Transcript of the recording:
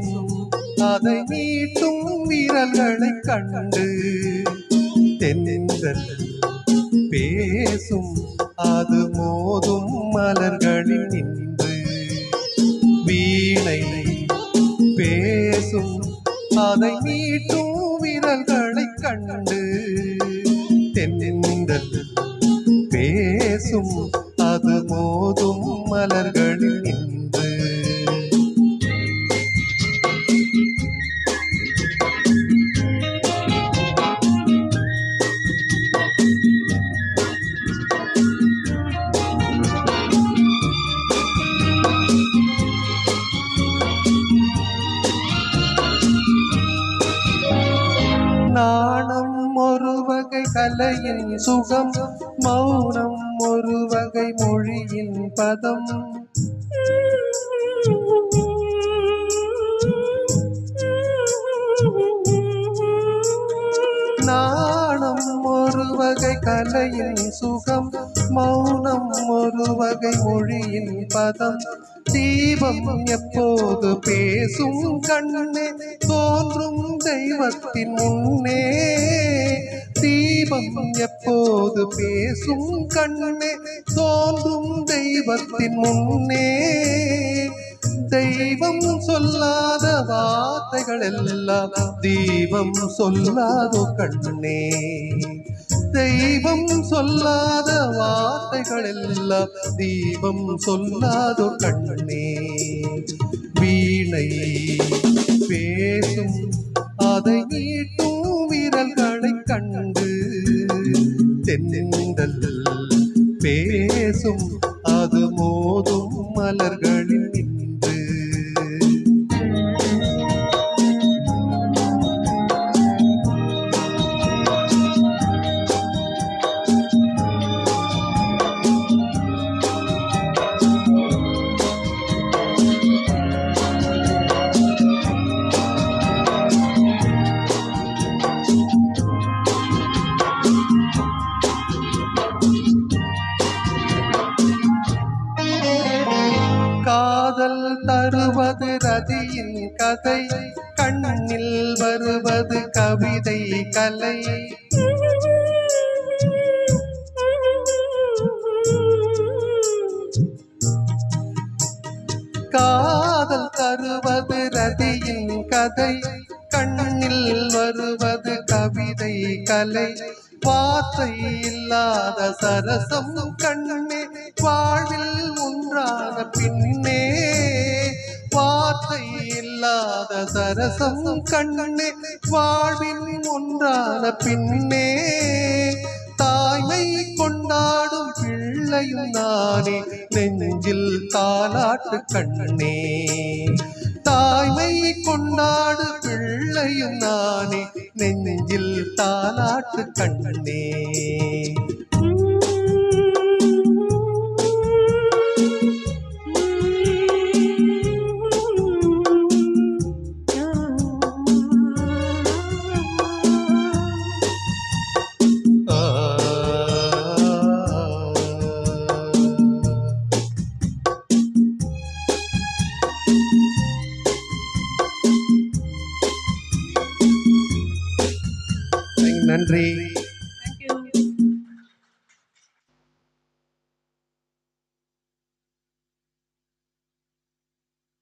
பேசும் அதை மீட்டும் விரல்களை கண்டு தென்றல் பேசும் அது மோதும் மலர்களில் நின்று வீணை பேசும் அதை மீட்டும் விரல்களை கண்டு தென்றல் பேசும் அது மோதும் மலர்களில் நின்று நாணம் ஒரு வகை கலையின் சுகம், மௌனம் ஒரு வகை மொழியின் பதம். நாணம் ஒரு வகை கலையின் சுகம், மௌனம் ஒரு வகை மொழியின் பதம். தீபம் எப்போது பேசும் கண்ணே தோன்றும் தெய்வத்தின் முன்னே. தீபம் எப்போது பேசும் கண்ணே தோன்றும் தெய்வத்தின் முன்னே. தெய்வம் சொல்லாத வார்த்தைகள் எல்லாம் தீபம் சொல்லாதோ கண்ணே. தெய்வம் சொல்லாத வார்த்தைகள் எல்லாம் தீபம் சொல்லாதோ கண்ணே. வீணை பேசும் அதை நீட்டும் விரல்களை கண்டு தென்றல் பேசும் அது மோதும் மலர்களில் நின்று. காதல் தருவது ரதியின் கதை, கண்ணில் வருவது கவிதை கலை. காதல் தருவது ரதியின் கதை, கண்ணில் வருவது கவிதை கலை. வார்த்தை இல்லாத சரசம் கண்ணே வாழ்வில் ஒன்றான பின்னே. வார்த்தை இல்லாத சரசம் கண்ணே வாழ்வில் ஒன்றான பின்னே. தாய்மை கொண்டாடும் பிள்ளையும் நானே நெஞ்சில் தாலாட்டு கண்ணே. தாய்மை கொண்டாடு பிள்ளையும் நானே நெஞ்சில் தாலாட்டு கண்ணே. நன்றி.